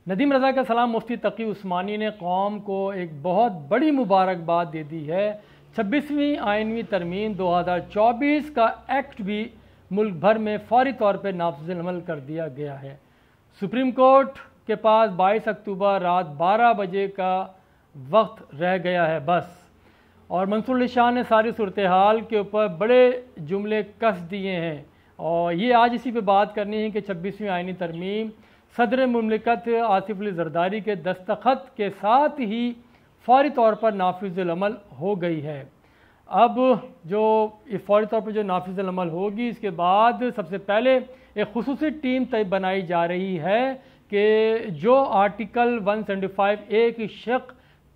नदीम रज़ा का सलाम। मुफ्ती तकी उस्मानी ने कौम को एक बहुत बड़ी मुबारकबाद दे दी है। 26वीं आइनवी तरमीम 2024 का एक्ट भी मुल्क भर में फौरी तौर पर नाफिज़ अमल कर दिया गया है। सुप्रीम कोर्ट के पास 22 अक्टूबर रात 12 बजे का वक्त रह गया है बस, और मंसूर अली शाह ने सारी सूरत हाल के ऊपर बड़े जुमले कस दिए हैं। और ये आज इसी पे बात करनी है कि 26वीं आइनी तरमीम सदर मुमलिकत आसिफ अली ज़रदारी के दस्तखत के साथ ही फौरी तौर पर नाफिज़ुल अमल हो गई है। अब जो फौरी तौर पर जो नाफिज़ुल अमल होगी, इसके बाद सबसे पहले एक खुसूसी टीम तय बनाई जा रही है कि जो आर्टिकल 175A की शक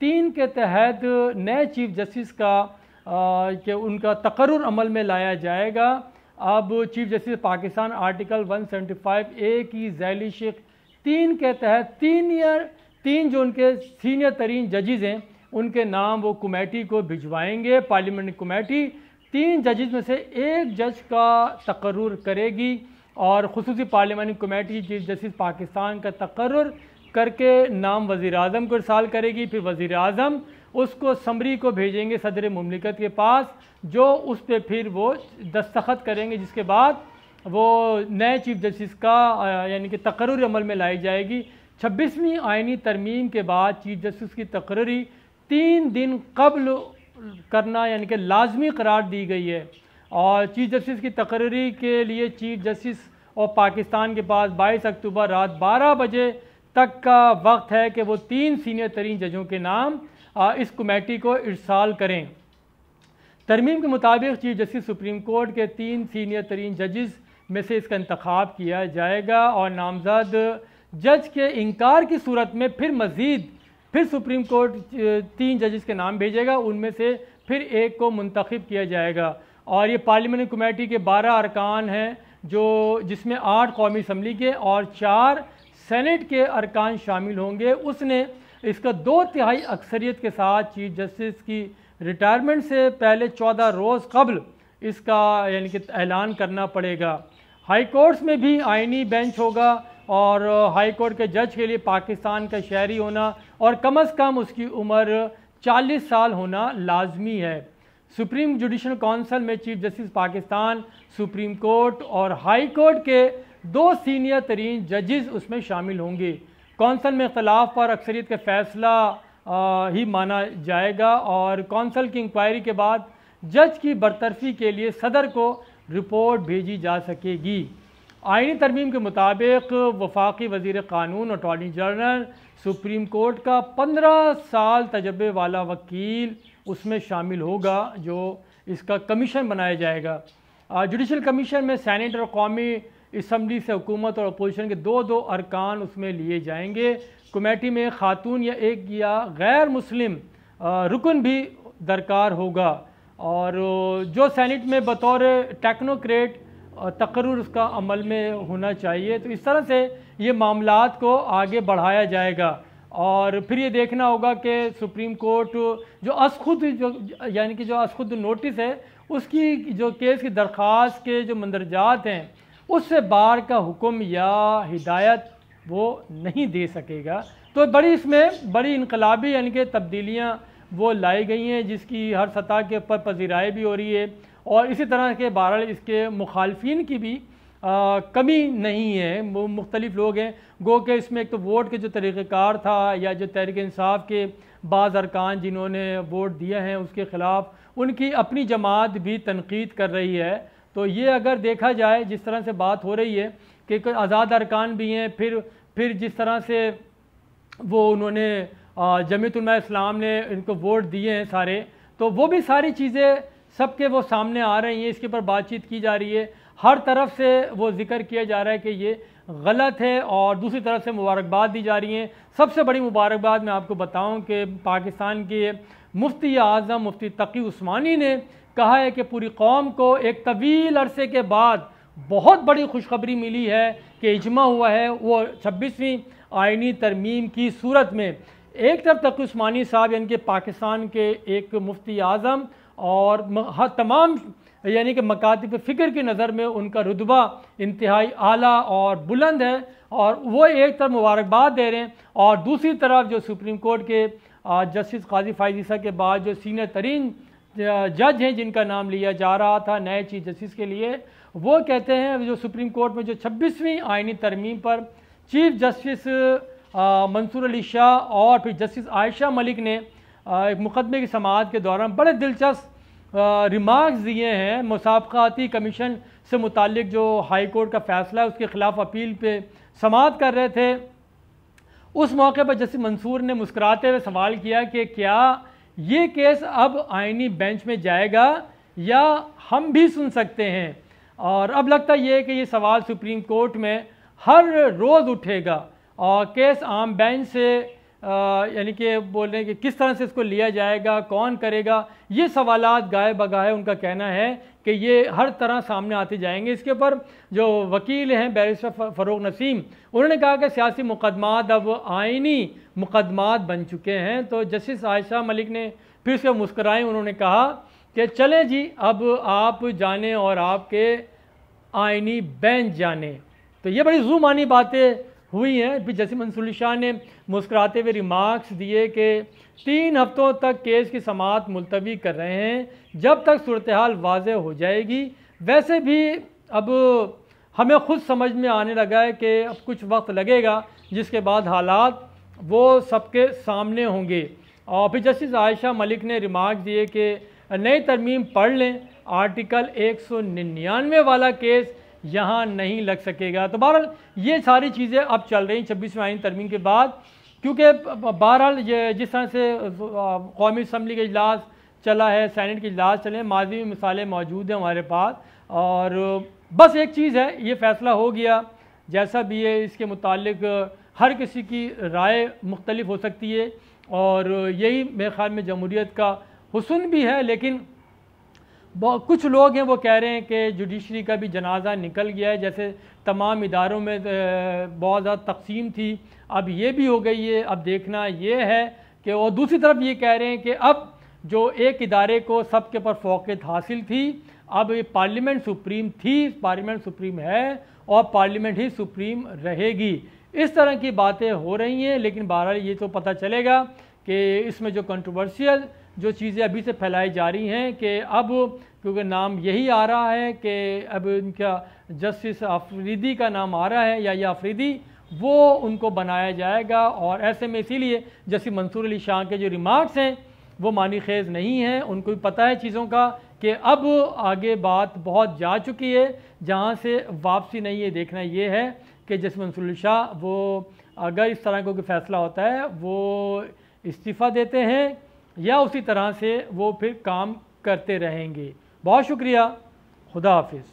3 के तहत नए चीफ जस्टिस का कि उनका तकर्रुर अमल में लाया जाएगा। अब chief justice Pakistan article 175A की झैली शिक 3 के तहत तीन जो उनके सीनियर तरीन जजेस हैं उनके नाम वो कमेटी को भिजवाएंगे। पार्लियामेंट्री कमेटी 3 जजेस में से एक जज का तकर्रुर करेगी और खुसूसी parliamentary committee chief justice Pakistan का तकर्रुर करके नाम वज़ीर आज़म को इरसाल करेगी। फिर वज़ीर आज़म उसको समरी को भेजेंगे सदर मुमलिकत के पास, जो उस पर फिर वो दस्तखत करेंगे, जिसके बाद वो नए चीफ जस्टिस का यानी कि तकर्रुर अमल में लाई जाएगी। 26वीं आइनी तरमीम के बाद चीफ जस्टिस की तकर्री 3 दिन कबल करना यानी कि लाजमी करार दी गई है। और चीफ जस्टिस की तकर्री के लिए चीफ जस्टिस और पाकिस्तान के पास 22 अक्टूबर रात 12 बजे तक का वक्त है कि वो 3 सीनियर तरीन जजों के नाम इस कमेटी को इरसाल करें। तरमीम के मुताबिक चीफ जस्टिस सुप्रीम कोर्ट के 3 सीनियर तरीन जजेस में से इसका इंतखाब किया जाएगा और नामजद जज के इनकार की सूरत में फिर सुप्रीम कोर्ट 3 जजेस के नाम भेजेगा, उनमें से फिर एक को मुंतखब किया जाएगा। और ये पार्लियामेंट्री कमेटी के 12 अरकान हैं, जो जिसमें 8 कौमी असम्बली के और 4 सेनेट के अरकान शामिल होंगे। उसने इसका 2/3 अक्सरियत के साथ चीफ जस्टिस की रिटायरमेंट से पहले 14 रोज़ कबल इसका यानी कि ऐलान करना पड़ेगा। हाई कोर्ट्स में भी आइनी बेंच होगा और हाई कोर्ट के जज के लिए पाकिस्तान का शहरी होना और कम अज़ कम उसकी उम्र 40 साल होना लाजमी है। सुप्रीम जुडिशल काउंसिल में chief justice Pakistan, supreme court और हाई कोर्ट के 2 सीनियर तरीन जजेस उसमें शामिल होंगे। कौंसल में इख्तलाफ पर अक्सरियत का फैसला ही माना जाएगा और कौंसल की इंक्वायरी के बाद जज की बरतरफी के लिए सदर को रिपोर्ट भेजी जा सकेगी। आइनी तरमीम के मुताबिक वफाकी वज़ीर क़ानून और अटॉर्नी जनरल, सुप्रीम कोर्ट का 15 साल तजर्बे वाला वकील उसमें शामिल होगा, जो इसका कमीशन बनाया जाएगा। जुडिशल कमीशन में सेनेट और कौमी असम्बली से हुकूमत और अपोजिशन के 2 अरकान उसमें लिए जाएंगे। कमेटी में खातून या एक या गैर मुस्लिम रुकन भी दरकार होगा और जो सेनेट में बतौर टेक्नोक्रेट तकर्रुर उसका अमल में होना चाहिए। तो इस तरह से ये मामलात को आगे बढ़ाया जाएगा और फिर ये देखना होगा कि सुप्रीम कोर्ट जो असखुद नोटिस है उसकी जो केस की दरख्वास्त के जो मंदरजात हैं उससे बार का हुक्म या हिदायत वो नहीं दे सकेगा। तो इसमें बड़ी इनकलाबी यानी कि तब्दीलियाँ वो लाई गई हैं, जिसकी हर सतह के ऊपर पजीराई भी हो रही है और इसी तरह के बहरहाल इसके मुखालफिन की भी कमी नहीं है। मुख्तलिफ लोग हैं, गो के इसमें एक तो वोट के जो तरीक़ेकार था या जो तहरीक इंसाफ के बाज़ अरकान जिन्होंने वोट दिए हैं उसके ख़िलाफ़ उनकी अपनी जमात भी तनकीद कर रही है। तो ये अगर देखा जाए जिस तरह से बात हो रही है कि कोई आज़ाद अरकान भी हैं, फिर जिस तरह से वो उन्होंने जमीयत उलमा इस्लाम ने इनको वोट दिए हैं सारे, तो वो भी सारी चीज़ें सबके वो सामने आ रही हैं, इसके ऊपर बातचीत की जा रही है। हर तरफ से वो जिक्र किया जा रहा है कि ये गलत है और दूसरी तरफ से मुबारकबाद दी जा रही हैं। सबसे बड़ी मुबारकबाद मैं आपको बताऊं कि पाकिस्तान के मुफ्ती आज़म मुफ्ती तकी उस्मानी ने कहा है कि पूरी कौम को एक तवील अरसे के बाद बहुत बड़ी खुशखबरी मिली है कि इजमा हुआ है वो 26वीं आइनी तरमीम की सूरत में। एक तरफ तकी उस्मानी साहब यानी कि पाकिस्तान के एक मुफ्ती आज़म और तमाम यानी कि मकातिब फ़िक्र की नज़र में उनका रुतबा इंतहाई आला और बुलंद है, और वो एक तरफ मुबारकबाद दे रहे हैं, और दूसरी तरफ जो सुप्रीम कोर्ट के जस्टिस काजी फायज़ ईसा के बाद जो सीनियर तरीन जज हैं जिनका नाम लिया जा रहा था नए चीफ जस्टिस के लिए, वो कहते हैं जो सुप्रीम कोर्ट में जो 26वीं आइनी तरमीम पर चीफ जस्टिस मंसूर अली शाह और फिर जस्टिस आयशा मलिक ने एक मुकदमे की समाअत के दौरान बड़े दिलचस्प रिमार्क्स दिए हैं। मुसाफकाती कमीशन से मुतालिक जो हाई कोर्ट का फैसला है उसके ख़िलाफ़ अपील पे समाअत कर रहे थे। उस मौके पर जस्टिस मंसूर ने मुस्कुराते हुए सवाल किया कि क्या ये केस अब आइनी बेंच में जाएगा या हम भी सुन सकते हैं, और अब लगता ये है कि ये सवाल सुप्रीम कोर्ट में हर रोज़ उठेगा और केस आम बेंच से यानी कि बोल रहे हैं कि किस तरह से इसको लिया जाएगा, कौन करेगा, ये सवालात गाए बगाए उनका कहना है कि ये हर तरह सामने आते जाएंगे। इसके ऊपर जो वकील हैं बैरिस्टर फ़रोग नसीम, उन्होंने कहा कि सियासी मुकदमात अब आइनी मुकदमात बन चुके हैं। तो जस्टिस आयशा मलिक ने फिर से मुस्कराए, उन्होंने कहा कि चलें जी अब आप जाने और आपके आइनी बेंच जाने। तो ये बड़ी ज़ुमानी बातें हुई हैं। फिर जस्टिस मंसूर अली शाह ने मुस्कुराते हुए रिमार्क्स दिए कि 3 हफ्तों तक केस की समाअत मुलतवी कर रहे हैं जब तक सूरत हाल वाज़ेह हो जाएगी। वैसे भी अब हमें खुद समझ में आने लगा है कि अब कुछ वक्त लगेगा जिसके बाद हालात वो सबके सामने होंगे। और फिर जस्टिस आयशा मलिक ने रिमार्क दिए कि नई तरमीम पढ़ लें, आर्टिकल 199 वाला केस यहाँ नहीं लग सकेगा। तो बहरहाल ये सारी चीज़ें अब चल रही 26वीं आईनी तरमीम के बाद, क्योंकि बहरहाल ये जिस तरह से कौमी असम्बली का इजलास चला है, सैनेट के इजलास चले हैं, माजी में मिसालें मौजूद हैं हमारे पास। और बस एक चीज़ है, ये फ़ैसला हो गया जैसा भी है, इसके मुतालिक हर किसी की राय मुख्तलिफ हो सकती है, और यही मेरे ख़्याल में जमहूरियत का हुस्न भी है। लेकिन कुछ लोग हैं वो कह रहे हैं कि जुडिशरी का भी जनाजा निकल गया है, जैसे तमाम इदारों में बहुत ज़्यादा तकसीम थी, अब ये भी हो गई है। अब देखना ये है कि, और दूसरी तरफ ये कह रहे हैं कि अब जो एक इदारे को सबके ऊपर फ़ौक़ियत हासिल थी, अब ये पार्लियामेंट सुप्रीम थी, पार्लियामेंट सुप्रीम है और पार्लियामेंट ही सुप्रीम रहेगी। इस तरह की बातें हो रही हैं। लेकिन बहरहाल ये तो पता चलेगा कि इसमें जो कंट्रोवर्शियल जो चीज़ें अभी से फैलाई जा रही हैं कि अब क्योंकि नाम यही आ रहा है कि अब इनका जस्टिस अफरीदी का नाम आ रहा है या अफरीदी, वो उनको बनाया जाएगा। और ऐसे में इसीलिए जस्टिस मंसूर अली शाह के जो रिमार्क्स हैं वो मानी खेज़ नहीं हैं, उनको भी पता है चीज़ों का कि अब आगे बात बहुत जा चुकी है, जहाँ से वापसी नहीं है। देखना ये है कि जस्टिस मंसूर अली शाह वो अगर इस तरह का कोई फ़ैसला होता है वो इस्तीफ़ा देते हैं या उसी तरह से वो फिर काम करते रहेंगे। बहुत शुक्रिया, खुदा हाफिज़।